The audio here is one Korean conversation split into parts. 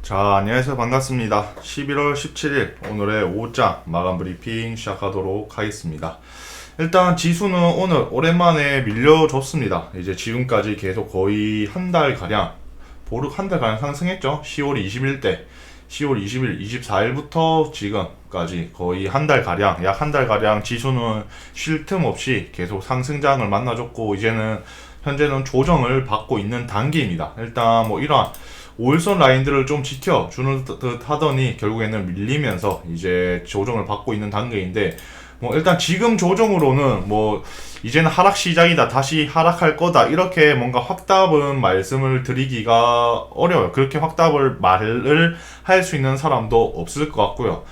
자, 안녕하세요. 반갑습니다. 11월 17일 오늘의 오후장 마감 브리핑 시작하도록 하겠습니다. 일단 지수는 오늘 오랜만에 밀려줬습니다. 이제 지금까지 계속 거의 한 달가량, 보름 한 달가량 상승했죠. 10월 20일 때, 10월 20일, 24일부터 지금까지 거의 한 달가량, 약 한 달가량 지수는 쉴 틈 없이 계속 상승장을 만나줬고, 현재는 조정을 받고 있는 단계입니다. 일단 뭐 이러한 5일선 라인들을 좀 지켜주는 듯 하더니 결국에는 밀리면서 이제 조정을 받고 있는 단계인데, 뭐 일단 지금 조정으로는 뭐 이제는 하락 시작이다, 다시 하락할 거다, 이렇게 뭔가 확답은 말씀을 드리기가 어려워요. 그렇게 확답을 말을 할 수 있는 사람도 없을 것 같고요.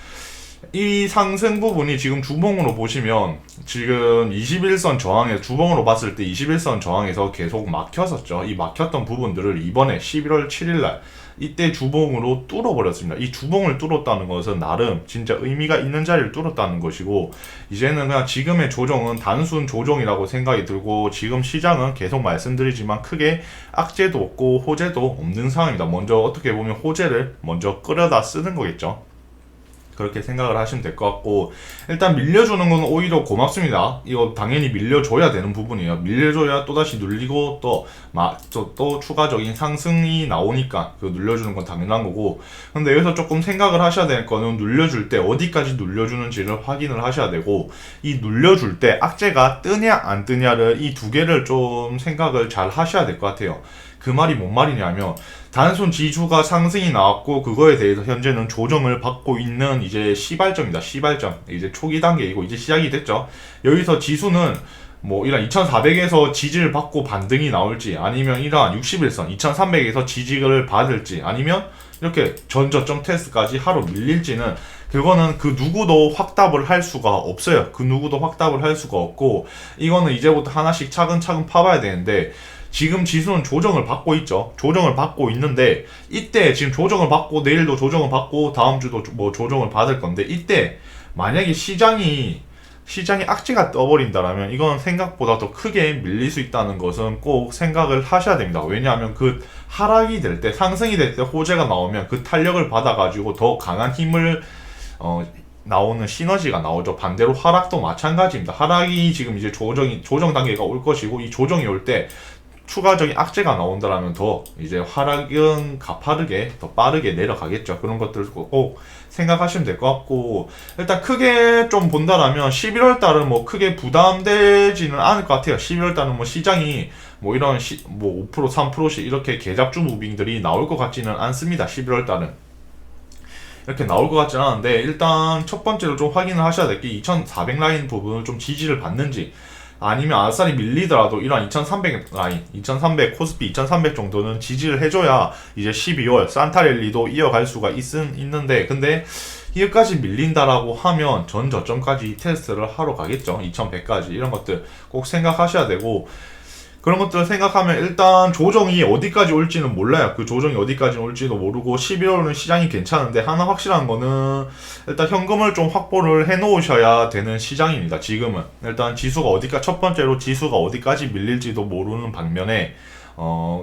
이 상승 부분이 지금 주봉으로 보시면 지금 21선 저항에 주봉으로 봤을 때 21선 저항에서 계속 막혔었죠. 이 막혔던 부분들을 이번에 11월 7일날 이때 주봉으로 뚫어버렸습니다. 이 주봉을 뚫었다는 것은 나름 진짜 의미가 있는 자리를 뚫었다는 것이고, 이제는 그냥 지금의 조정은 단순 조정이라고 생각이 들고, 지금 시장은 계속 말씀드리지만 크게 악재도 없고 호재도 없는 상황입니다. 먼저 어떻게 보면 호재를 먼저 끌어다 쓰는 거겠죠. 그렇게 생각을 하시면 될 것 같고, 일단 밀려주는 건 오히려 고맙습니다. 이거 당연히 밀려줘야 되는 부분이에요. 밀려줘야 또다시 눌리고 또 추가적인 상승이 나오니까 그 눌려주는 건 당연한 거고, 근데 여기서 조금 생각을 하셔야 될 거는 눌려줄 때 어디까지 눌려주는지를 확인을 하셔야 되고, 이 눌려줄 때 악재가 뜨냐 안 뜨냐를 이 두 개를 좀 생각을 잘 하셔야 될 것 같아요. 그 말이 뭔 말이냐면, 단순 지수가 상승이 나왔고 그거에 대해서 현재는 조정을 받고 있는 이제 시발점이다. 시발점. 이제 초기 단계이고 이제 시작이 됐죠. 여기서 지수는 뭐 이런 2400에서 지지를 받고 반등이 나올지, 아니면 이러한 61선 2300에서 지지를 받을지, 아니면 이렇게 전저점 테스트까지 하루 밀릴지는, 그거는 그 누구도 확답을 할 수가 없어요. 그 누구도 확답을 할 수가 없고, 이거는 이제부터 하나씩 차근차근 파봐야 되는데, 지금 지수는 조정을 받고 있죠. 조정을 받고 있는데, 이때 지금 조정을 받고 내일도 조정을 받고 다음 주도 뭐 조정을 받을 건데, 이때 만약에 시장이 악재가 떠버린다라면 이건 생각보다 더 크게 밀릴 수 있다는 것은 꼭 생각을 하셔야 됩니다. 왜냐하면 그 하락이 될 때, 상승이 될 때 호재가 나오면 그 탄력을 받아가지고 더 강한 힘을 나오는 시너지가 나오죠. 반대로 하락도 마찬가지입니다. 하락이 지금 이제 조정 단계가 올 것이고, 이 조정이 올 때 추가적인 악재가 나온다라면 더 이제 하락은 가파르게 더 빠르게 내려가겠죠. 그런 것들 꼭 생각하시면 될 것 같고, 일단 크게 좀 본다라면 11월 달은 뭐 크게 부담되지는 않을 것 같아요. 11월 달은 뭐 시장이 뭐 이런 뭐 5% 3%씩 이렇게 계잡주 무빙들이 나올 것 같지는 않습니다. 11월 달은 이렇게 나올 것 같지는 않은데, 일단 첫 번째로 좀 확인을 하셔야 될 게 2400 라인 부분을 좀 지지를 받는지, 아니면 아싸리 밀리더라도 이런 2300 라인, 2300 코스피 2300 정도는 지지를 해줘야 이제 12월 산타랠리도 이어갈 수가 있는데, 근데 여기까지 밀린다라고 하면 전 저점까지 테스트를 하러 가겠죠. 2100까지. 이런 것들 꼭 생각하셔야 되고, 그런 것들을 생각하면 일단 조정이 어디까지 올지는 몰라요. 그 조정이 어디까지 올지도 모르고, 11월은 시장이 괜찮은데, 하나 확실한 거는 일단 현금을 좀 확보를 해 놓으셔야 되는 시장입니다. 지금은 일단 첫 번째로 지수가 어디까지 밀릴지도 모르는 반면에,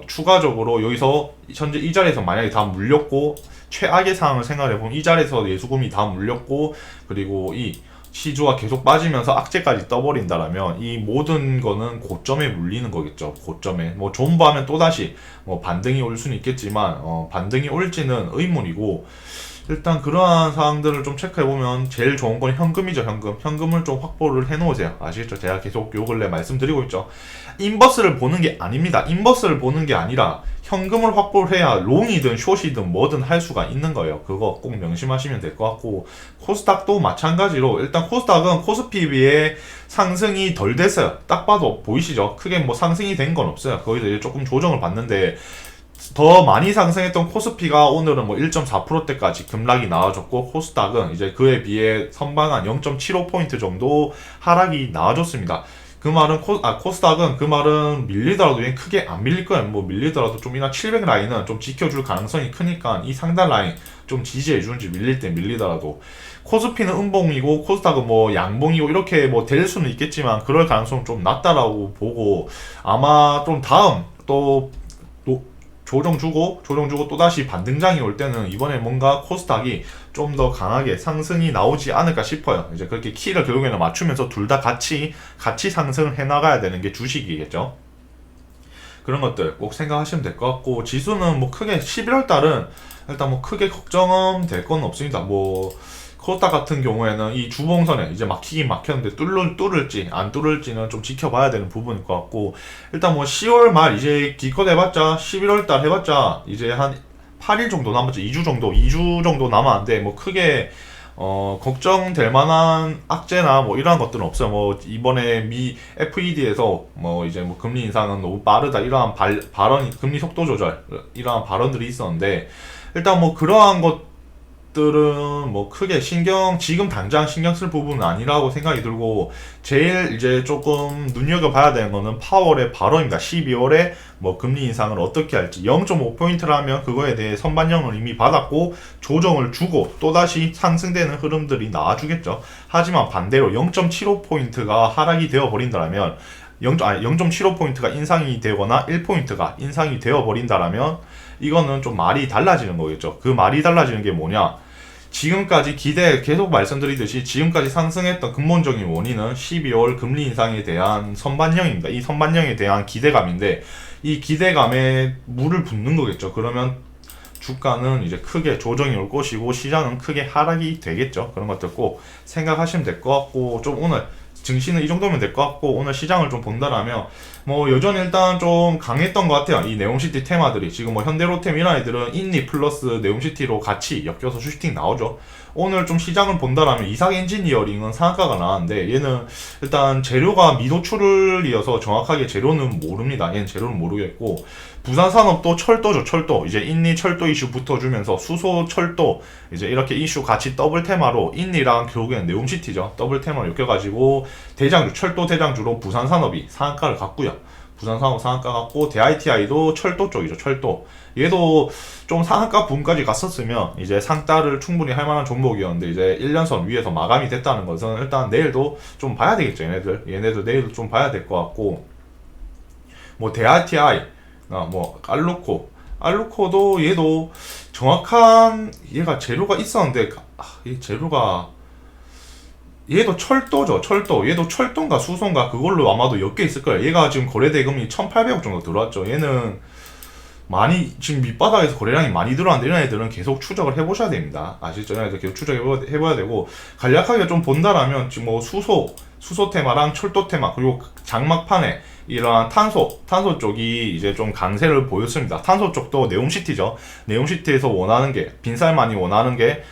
추가적으로 여기서 현재 이 자리에서 만약에 다 물렸고, 최악의 상황을 생각해보면 이 자리에서 예수금이 다 물렸고, 그리고 이 시주가 계속 빠지면서 악재까지 떠버린다라면 이 모든 거는 고점에 물리는 거겠죠. 고점에 뭐 존버하면 또다시 뭐 반등이 올 수는 있겠지만, 반등이 올지는 의문이고, 일단 그러한 사항들을 좀 체크해보면 제일 좋은 건 현금이죠. 현금을 좀 확보를 해놓으세요. 아시겠죠? 제가 계속 요 근래 말씀드리고 있죠. 인버스를 보는 게 아닙니다. 인버스를 보는 게 아니라 현금을 확보를 해야 롱이든 숏이든 뭐든 할 수가 있는 거예요. 그거 꼭 명심하시면 될 것 같고, 코스닥도 마찬가지로 일단 코스닥은 코스피 비해 상승이 덜 됐어요. 딱 봐도 보이시죠? 크게 뭐 상승이 된 건 없어요. 거기서 이제 조금 조정을 받는데, 더 많이 상승했던 코스피가 오늘은 뭐 1.4%대까지 급락이 나와줬고, 코스닥은 이제 그에 비해 선방한 0.75포인트 정도 하락이 나와줬습니다. 그 말은 코스닥은 그 말은 밀리더라도 크게 안 밀릴 거예요. 뭐 밀리더라도 좀이나 700 라인은 좀 지켜줄 가능성이 크니까 이 상단 라인 좀 지지해 주는지, 밀릴 때 밀리더라도. 코스피는 음봉이고 코스닥은 뭐 양봉이고 이렇게 뭐 될 수는 있겠지만 그럴 가능성은 좀 낮다라고 보고, 아마 좀 다음 또 조정 주고 또다시 반등장이 올 때는 이번에 뭔가 코스닥이 좀 더 강하게 상승이 나오지 않을까 싶어요. 이제 그렇게 키를 결국에는 맞추면서 둘 다 같이 상승을 해 나가야 되는 게 주식이겠죠. 그런 것들 꼭 생각하시면 될 것 같고, 지수는 뭐 크게 11월 달은 일단 뭐 크게 걱정될 건 없습니다. 뭐 코스닥 같은 경우에는 이 주봉선에 이제 막히긴 막혔는데 뚫을지 안 뚫을지는 좀 지켜봐야 되는 부분일 것 같고, 일단 뭐 10월 말 이제 기껏 해봤자 11월 달 해봤자 이제 한 8일 정도 남았죠. 2주 정도 남았는데 뭐 크게 걱정될 만한 악재나 뭐 이러한 것들은 없어요. 뭐 이번에 미 FED에서 뭐 이제 뭐 금리 인상은 너무 빠르다 이러한 발언이, 금리 속도 조절 이러한 발언들이 있었는데, 일단 뭐 그러한 것들은 뭐 크게 지금 당장 신경 쓸 부분은 아니라고 생각이 들고, 제일 이제 조금 눈여겨봐야 되는 거는 파월의 발언입니다. 12월에 뭐 금리 인상을 어떻게 할지, 0.5포인트라면 그거에 대해 선반영을 이미 받았고 조정을 주고 또다시 상승되는 흐름들이 나와주겠죠. 하지만 반대로 0.75포인트가 하락이 되어버린다면 0.75포인트가 인상이 되거나 1포인트가 인상이 되어버린다라면 이거는 좀 말이 달라지는 거겠죠. 그 말이 달라지는 게 뭐냐, 지금까지 계속 말씀드리듯이 지금까지 상승했던 근본적인 원인은 12월 금리 인상에 대한 선반영입니다. 이 선반영에 대한 기대감인데, 이 기대감에 물을 붓는 거겠죠. 그러면 주가는 이제 크게 조정이 올 것이고 시장은 크게 하락이 되겠죠. 그런 것들 꼭 생각하시면 될 것 같고, 좀 오늘 증시는 이 정도면 될 것 같고, 오늘 시장을 좀 본다라면 뭐 여전히 일단 좀 강했던 것 같아요. 이 네옴시티 테마들이 지금 뭐 현대로템 이런 애들은 인니 플러스 네옴시티로 같이 엮여서 슈팅 나오죠. 오늘 좀 시장을 본다라면 이삭 엔지니어링은 상한가가 나왔는데, 얘는 일단 재료가 미도출을이어서 정확하게 재료는 모릅니다. 얘는 재료는 모르겠고, 부산산업도 철도죠. 철도 이제 인니 철도 이슈 붙어주면서 수소 철도 이제 이렇게 이슈 같이 더블 테마로, 인니랑 결국엔 네옴시티죠. 더블 테마로 엮여가지고 대장주, 철도 대장주로 부산산업이 상한가를 갔고요. 부산산업 상한가 갔고, 대ITI도 철도 쪽이죠. 철도 얘도 좀 상한가 부분까지 갔었으면 이제 상따를 충분히 할 만한 종목이었는데, 이제 1년선 위에서 마감이 됐다는 것은 일단 내일도 좀 봐야 되겠죠. 얘네들 내일도 좀 봐야 될 것 같고, 뭐 대ITI 뭐 알루코도 얘도 정확한 얘가 재료가 있었는데, 이 재료가 얘도 철도죠. 철도 얘도 철도인가 수소인가 그걸로 아마도 엮여 있을 거예요. 얘가 지금 거래 대금이 1,800억 정도 들어왔죠. 얘는 많이 지금 밑바닥에서 거래량이 많이 들어왔는데, 이런 애들은 계속 추적을 해보셔야 됩니다. 아시죠? 이런 애들 계속 추적해봐야 되고, 간략하게 좀 본다라면 지금 뭐 수소 테마랑 철도 테마, 그리고 장막판에 이러한 탄소 쪽이 이제 좀 강세를 보였습니다. 탄소 쪽도 네옴시티죠. 네옴시티에서 원하는 게, 빈살만이 원하는 게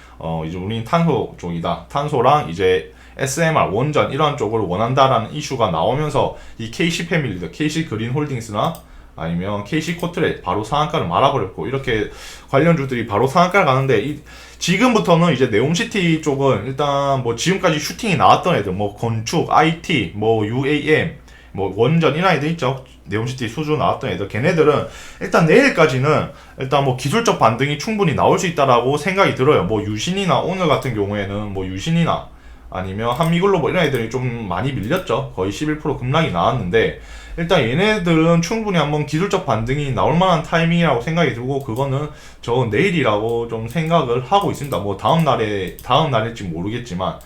이제 우린 탄소 쪽이다. 탄소랑 이제 SMR 원전 이러한 쪽을 원한다라는 이슈가 나오면서 이 KC 패밀리들, KC 그린 홀딩스나 아니면 KC 코트레 바로 상한가를 말아버렸고, 이렇게 관련주들이 바로 상한가를 가는데, 지금부터는 이제 네옴시티 쪽은 일단 뭐 지금까지 슈팅이 나왔던 애들, 뭐 건축, IT, 뭐 UAM, 뭐 원전 이런 애들 있죠. 네옴시티 수준 나왔던 애들, 걔네들은 일단 내일까지는 일단 뭐 기술적 반등이 충분히 나올 수 있다라고 생각이 들어요. 뭐 유신이나 오늘 같은 경우에는 뭐 유신이나 아니면 한미글로벌 이런 애들이 좀 많이 밀렸죠. 거의 11% 급락이 나왔는데, 일단 얘네들은 충분히 한번 기술적 반등이 나올 만한 타이밍이라고 생각이 들고, 그거는 저 내일이라고 좀 생각을 하고 있습니다. 뭐 다음 날일지 모르겠지만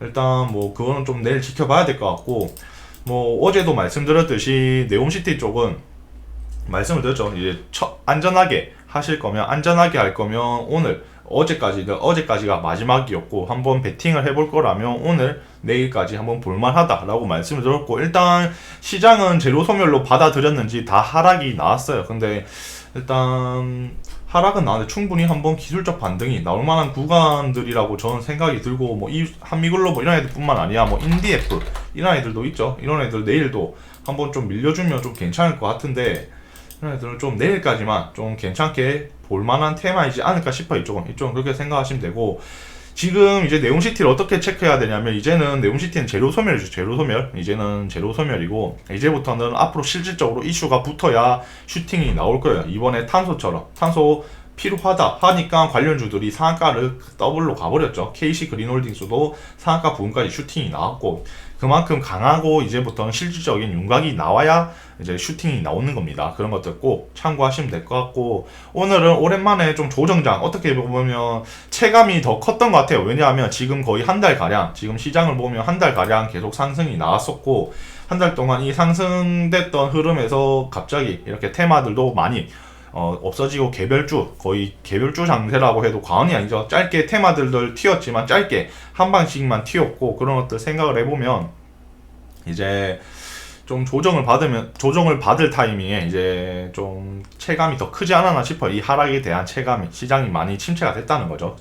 일단 뭐 그거는 좀 내일 지켜봐야 될 것 같고, 뭐 어제도 말씀드렸듯이 네옴시티 쪽은 말씀을 드렸죠. 이제 안전하게 하실 거면, 안전하게 할 거면 오늘 어제까지가 마지막이었고, 한번 베팅을 해볼 거라면 오늘 내일까지 한번 볼만하다라고 말씀을 드렸고, 일단 시장은 재료 소멸로 받아들였는지 다 하락이 나왔어요. 근데 일단 하락은 나왔는데 충분히 한번 기술적 반등이 나올 만한 구간들이라고 저는 생각이 들고, 뭐 이 한미글로벌 이런 애들뿐만 아니라 뭐 인디F 이런 애들도 있죠. 이런 애들 내일도 한번 좀 밀려주면 좀 괜찮을 것 같은데, 이런 애들은 좀 내일까지만 좀 괜찮게 볼만한 테마이지 않을까 싶어요. 이쪽은 그렇게 생각하시면 되고, 지금 이제 네옴시티를 어떻게 체크해야 되냐면, 이제는 네옴시티는 재료 소멸이죠. 이제는 재료 소멸이고, 이제부터는 앞으로 실질적으로 이슈가 붙어야 슈팅이 나올 거예요. 이번에 탄소처럼 탄소 필요하다 하니까 관련주들이 상한가를 더블로 가버렸죠. KC 그린홀딩스도 상한가 부분까지 슈팅이 나왔고, 그만큼 강하고 이제부터는 실질적인 윤곽이 나와야 이제 슈팅이 나오는 겁니다. 그런 것들 꼭 참고하시면 될 것 같고, 오늘은 오랜만에 좀 조정장, 어떻게 보면 체감이 더 컸던 것 같아요. 왜냐하면 지금 거의 한 달 가량, 지금 시장을 보면 한 달 가량 계속 상승이 나왔었고, 한 달 동안 이 상승됐던 흐름에서 갑자기 이렇게 테마들도 많이 없어지고, 개별주, 거의 개별주 장세라고 해도 과언이 아니죠. 짧게 테마들들 튀었지만 짧게 한 방씩만 튀었고, 그런 것들 생각을 해보면 이제 좀 조정을 받을 타이밍에 이제 좀 체감이 더 크지 않았나 싶어요. 이 하락에 대한 체감이, 시장이 많이 침체가 됐다는 거죠.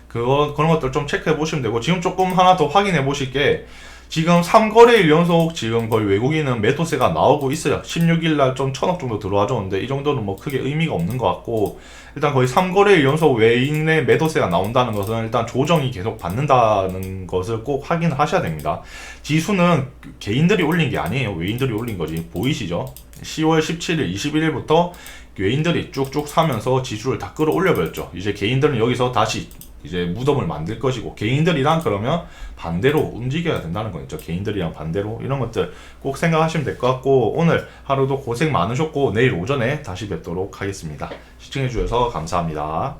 그런 것들 좀 체크해 보시면 되고, 지금 조금 하나 더 확인해 보실 게, 지금 3거래일 연속 지금 거의 외국인은 매도세가 나오고 있어요. 16일날 좀 1000억 정도 들어와줬는데, 이 정도는 뭐 크게 의미가 없는 것 같고, 일단 거의 3거래일 연속 외인의 매도세가 나온다는 것은 일단 조정이 계속 받는다는 것을 꼭 확인을 하셔야 됩니다. 지수는 개인들이 올린 게 아니에요. 외인들이 올린 거지. 보이시죠? 10월 17일, 21일부터 외인들이 쭉쭉 사면서 지수를 다 끌어올려버렸죠. 이제 개인들은 여기서 다시 이제 무덤을 만들 것이고, 개인들이랑 그러면 반대로 움직여야 된다는 거죠. 개인들이랑 반대로, 이런 것들 꼭 생각하시면 될 것 같고, 오늘 하루도 고생 많으셨고 내일 오전에 다시 뵙도록 하겠습니다. 시청해 주셔서 감사합니다.